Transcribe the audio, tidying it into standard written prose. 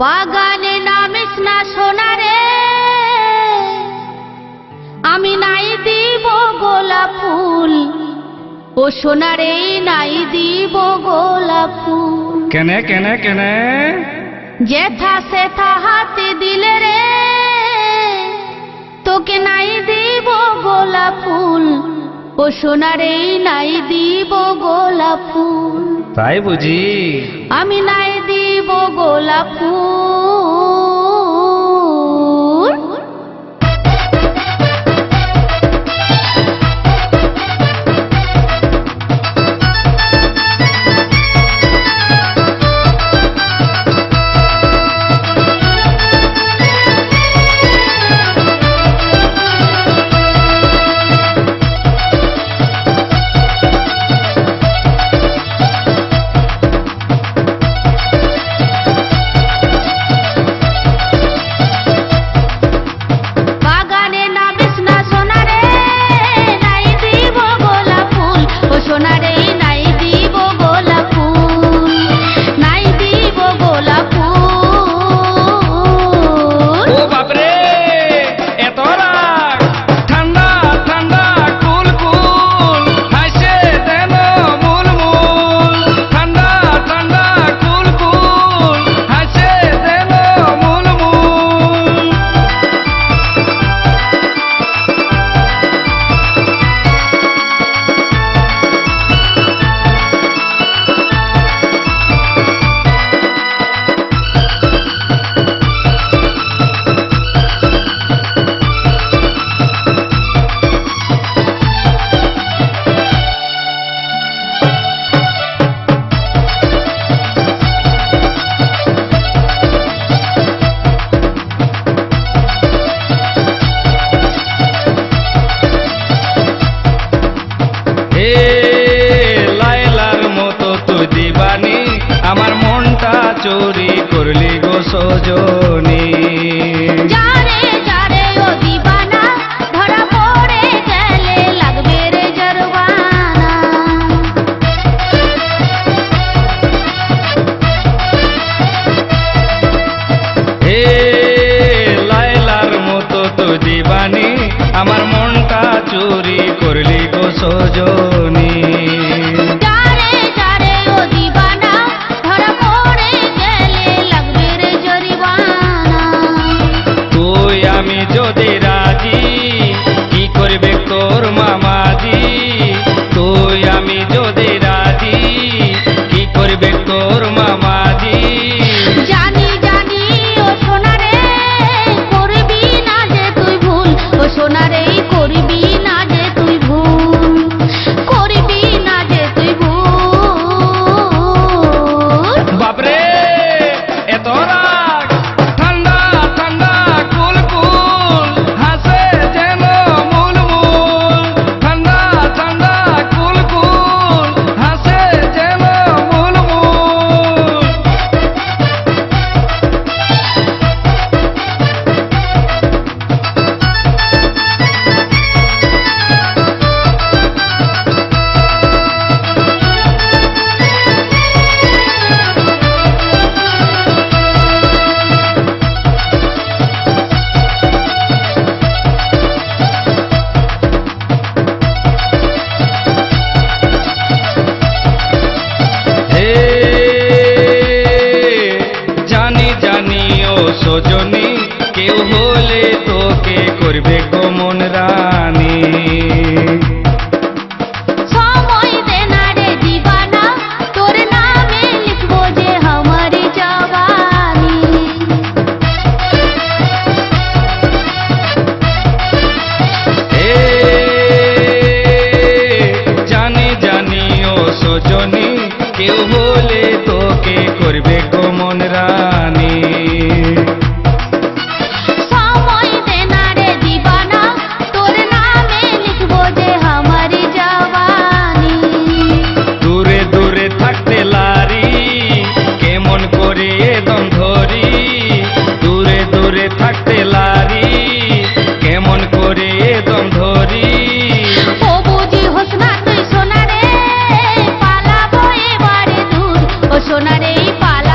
বাগানে নামিস না সোনা রে, আমি নাই দিব গোলাপ ফুল। ও সোনা রে নাই দিব গোলাপ ফুল। কেনে কেনে কেনে যেথা সেথা হাতে দিলে রে, তোকে নাই দিব গোলাপ ফুল। ও সোনা রে নাই দিব গোলাপ ফুল। তাই বুঝি? আমি নাই দিব গোলাপ ফুল। আমার মনটা চুরি করলি গো সজনী। যারে যারে ও দিবানা, ধরা পড়ে গেলে লাগবে রে জরবানা। হে লায়লার মতো তুই দিবানি, আমার মনটা চুরি করলি গো সজনী। আমি যদি রাজি, কি করবে তোর মামাজি? তুই আমি যদি রাজি, কি করবে তোর মামাজি? জানি জানি ও সোনা রে, করবি না যে তুই ভুল। ও সোনা রে করবি না যে তুই ভুল, করবি না যে তুই ভুল। বাপরে এত সজনী, কেউ হলে তোকে করবে গোমন রানী। সময় দে না রে দিবানা, তোর নামে লিখবো যে हमारी जवानी। হে জানি জানি ও সজনী, কেউ হলে তোকে করবে গোমন রানী। সময় দে না রে দিবানা, পালা